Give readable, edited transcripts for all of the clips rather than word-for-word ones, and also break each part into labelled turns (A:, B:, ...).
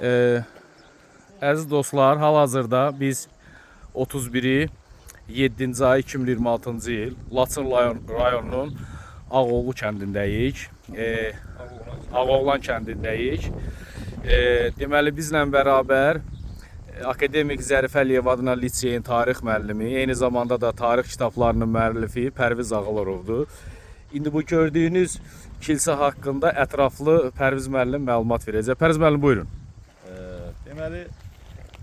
A: Ee, Əziz dostlar, hal-hazırda biz 31-i 7-ci ay 2026-cı il Laçın rayonunun Ağoğlu kəndindəyik. Ağoğlan kəndindəyik. Deməli, bizlə bərabər akademik Zərif Əliyev adına liseyin tarix müəllimi, eyni zamanda da tarix kitablarının müəllifi Pərviz Ağalırovdur. İndi bu gördüyünüz kilsə haqqında ətraflı Pərviz müəllim məlumat verəcək. Pərviz müəllim, buyurun.
B: Deməli,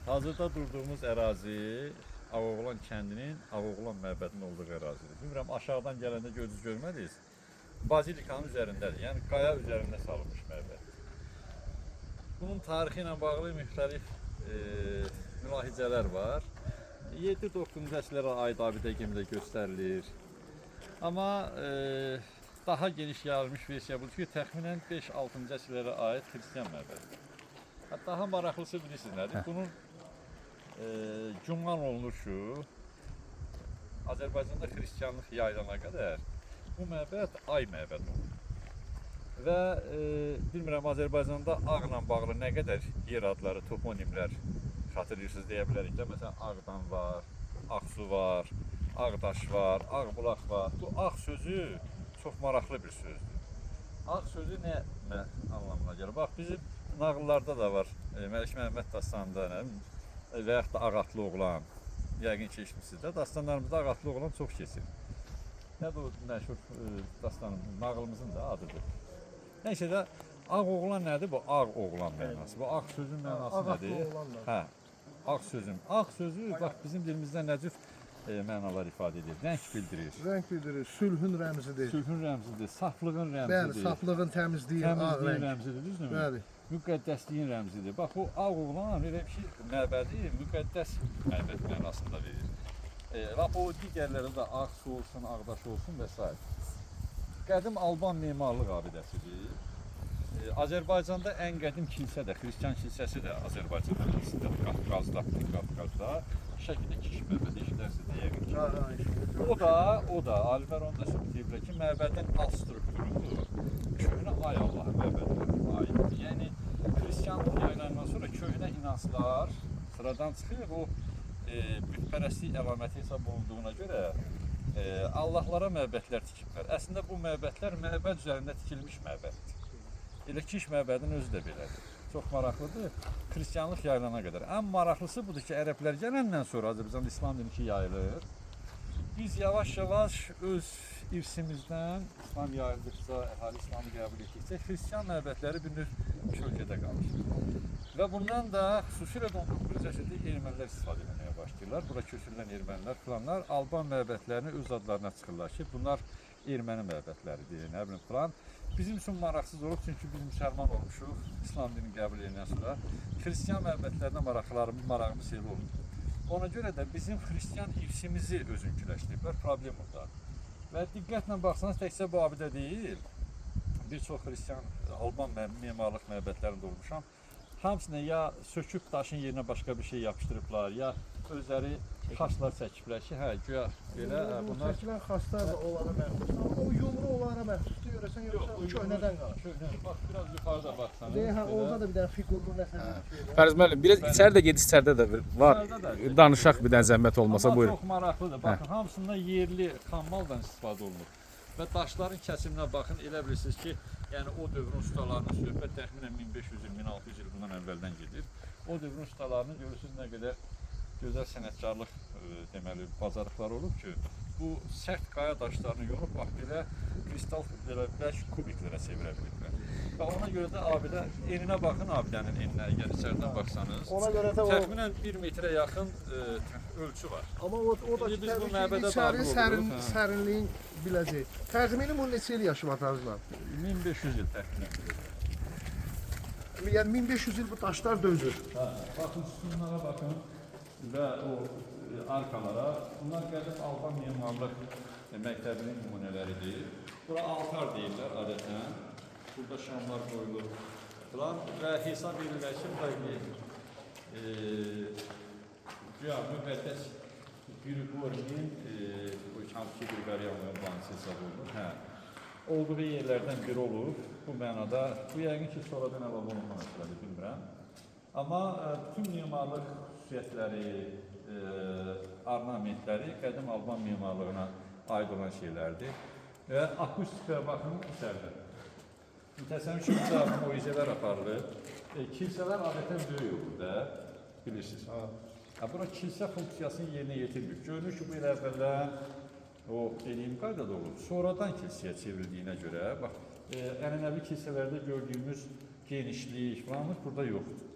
B: hazırda durduğumuz ərazi Ağoğlan kəndinin Ağoğlan məbədinin olduğu ərazidir. Bilmirəm, aşağıdan gələndə gözünüz görmədiniz. Bazilikanın üzərindədir, yəni qaya üzərində salınmış məbəd. Bunun tarixi ilə bağlı müxtəlif mülahizələr var. 7-9-cu əsrlərə aid abidə gemide göstərilir. Amma daha geniş yayılmış versiya budur ki, təxminən 5-6-cı əsrlərə aid Xristiyan məbədidir. Daha maraqlısı bilirsiniz nədir? Bunun güman olunur ki, Azərbaycanda Xristiyanlıq yayılana qədər bu məbəd ay məbəd olur. Və bilmirəm, Azərbaycanda ağla bağlı nə qədər yer adları, toponimlər xatırlayırsınız deyə bilərik də. Məsələn, Ağdan var, Ağsu var, Ağdaş var, Ağbulaq var. Bu Ağ sözü çox maraqlı bir sözdür. Ağ sözü nə anlamına gəlir? Bax, bizim nağıllarda da var. Məlik Məhəmməd dastanında və yaxud da Ağatlı oğlan, yəqin ki, eşitmişsiniz də. Dastanlarımızda Ağatlı oğlan çox keçir. Nədir o məşhur dastanın, nağılımızın da adıdır. Nəysə də, Ağ oğlan nədir? Bu Ağ oğlan mənası. Bu Ağ sözün mənası nədir? Hə, Ağ sözün. Ağ sözü, bax, bizim dilimizdə nə cür mənalar ifadə edir? Rəng bildirir.
C: Rəng bildirir, sülhün rəmzidir.
B: Sülhün rəmzidir, saflığın rəmzidir.
C: Bəli, saflığın təmizliyin, ağ
B: Təmizliyin
C: rəng.
B: rəmzidir, düzdürmü?
C: Bəli.
B: Müqəddəsliyin rəmzidir. Bax, bu Ağ oğlan elə bir şey, məbədi müqəddəs məbəd mənasında verir. Bax, o digərləri də Ağsu olsun, Ağdaş olsun və s. Qədim Alban memarlıq abidəsidir. Azərbaycanda ən qədim kilsə də, Xristiyan kilsəsi də Azərbaycan ərazisindədir. Qafqazda şəkildə kişi məbədi işlərsiniz yəqin ki. O da, alimlər onu da söyləyiblər ki, məbədin alt strukturudur. Köhnə ay Allahı məbədidir, aiddir. Yəni, Xristiyanlıq yayılandan sonra köhnə inanclar sıradan çıxır. O, bütpərəstlik əlaməti hesab olunduğuna görə Allahlara məbədlər tikiblər. Əslində, bu məbədlər məbəd üzərində tikilmiş məbəddir. Elə Kiş məbədinin özü də belədir. Çox maraqlıdır, Xristiyanlıq yayılana qədər. Ən maraqlısı budur ki, ərəblər gələndən sonra Azərbaycanda İslam dini ki yayılır. Biz yavaş-yavaş öz irsimizdən İslam yayıldıqca, əhali İslamı qəbul etdikcə Xristiyan məbədləri bir növ kölgədə qalır. Və bundan da xüsusilə 19-cu əsrdə ermənilər istifadə etməyə başlayırlar. Bura köçürülən ermənilər filanlar Alban məbədlərini öz adlarına çıxırlar ki, bunlar erməni məbədləridir, nə bilim filan. Bizim üçün maraqsız olub, çünki biz müsəlman olmuşuq, İslam dini qəbul ediləndən sonra Xristiyan məbədlərinə marağımız elə oldu. Ona görə də bizim Xristiyan irsimizi özünküləşdiriblər, problem orada. Və diqqətlə baxsanız, təkcə bu abidə deyil, bir çox Xristiyan Alban memarlıq məbədlərində olmuşam. Hamısına ya söküb daşın yerinə başqa bir şey yapışdırıblar, ya özləri xaçlar çəkiblər ki, hə, güya belə bunlar...
C: Çəkilən xaçlar da onlara məxsusdur, amma o yumru onlara məxsusdur, görəsən yoxsa köhnədən qalır.
B: Bax, biraz yuxarıda baxsanız.
C: Hə, orada da bir dənə fiqurlu nəsə bir şey var.
A: Pərviz müəllim, biraz içəri də gediş, içəridə də var. Danışaq bir dənə zəhmət olmasa, buyurun.
B: Amma çox maraqlıdır. Baxın, hamısından yerli xammaldan istifadə olunur. Və daşların kəsiminə baxın, elə bilirsiniz ki, yəni o dövrün ustalarının söhbət təxminən 1500 il, 1600 il bundan əvvəldən gedir. O dövrün ustalarının görürsünüz nə qədər gözəl sənətkarlıq deməli bacarıqları olub ki, bu sərt qaya daşlarını yorub, bax belə kristal belə bəlkə kubiklərə çevirə bilirlər. Və ona görə də abidə eninə baxın, abidənin eninə, əgər içəridən baxsanız,
C: Ona görə də o...
B: təxminən 1 metrə yaxın ölçü var.
C: Amma o da
B: Biz bu
C: ki,
B: məbədə
C: içəri
B: daxil oluruq.
C: sərinliyin biləcək. Təxmini bunun neçə il yaşı var Pərzman?
B: 1500 il təxminən.
C: Yəni 1500 il bu daşlar dözür.
B: Baxın, sütunlara baxın və o arkalara. Bunlar qədim Alban memarlıq məktəbinin nümunələridir. Bura altar deyirlər adətən. Burada şamlar qoyulur falan və hesab edirlər ki, güya müqəddəs Qriqorinin bu hansı Qriqoryanlığın banisi hesab olunur. Hə, olduğu yerlərdən biri olur. Bu mənada, bu yəqin ki, sonradan əlavə olunma məsələdir, bilmirəm. Amma bütün memarlıq xüsusiyyətləri, ornamentləri qədim Alban memarlığına aid olan şeylərdir. Və akustikaya baxın içəridə. Təsəvvür üçün burada moizələr aparılır. Kilsələr adətən böyük olur da, bilirsiniz. Bura kilsə funksiyasını yerinə yetirmir. Görünür ki, bu elə əvvəllər o elm qaydada olur. Sonradan kilsəyə çevrildiyinə görə, bax, ənənəvi kilsələrdə gördüyümüz genişlik falanımız burada yoxdur.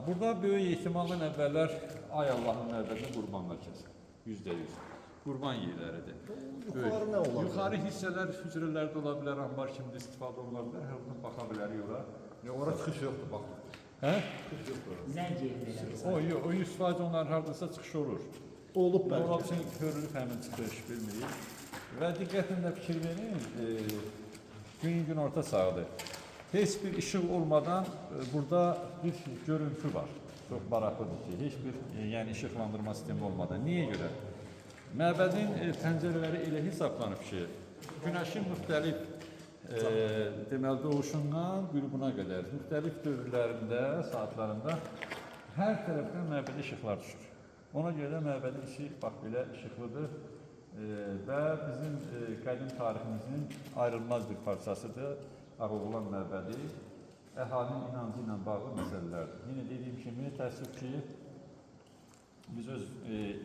B: Burada böyük ehtimalla əvvəllər Ay Allahın məbədini qurbanlar kəsir. %100. Qurban yerləridir.
C: Yuxarı nə olar?
B: Yuxarı hissələr hücrələrdə ola bilər, ambar kimi istifadə oluna bilər. Hər buradan baxa bilərik ora.
C: Ora çıxış yoxdur, bax.
B: Hə?
D: Zəng yerləri.
B: O 100% onların hardasa çıxış olur.
C: Olub
B: Ola
C: bəlkə.
B: bilsin görülüb həmin çıxış, bilmirik. Və diqqətlə fikir verin, gün orta sağdır. Heç bir işıq olmadan burada bir görüntü var. Çox maraqlıdır ki, heç bir yəni işıqlandırma sistemi olmadan. Niyə görə? Məbədin pəncərələri elə hesablanıb ki, günəşin müxtəlif deməli doğuşundan qürubuna qədər müxtəlif dövrlərində, saatlarında hər tərəfdən məbədə işıqlar düşür. Ona görə də məbədin içi bax belə işıqlıdır və bizim qədim tariximizin ayrılmaz bir parçasıdır. Ağoğlan məbədi əhalinin inancı ilə bağlı məsələlərdir. Yenə dediyim kimi, təəssüf ki, biz öz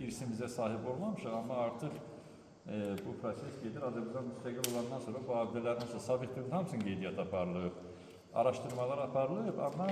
B: irsimizə sahib olmamışıq, amma artıq bu proses gedir. Azərbaycan müstəqil olandan sonra bu abidələrin Sovet dövrünün hamısının qeydiyyat aparılıb, araşdırmalar aparılıb, amma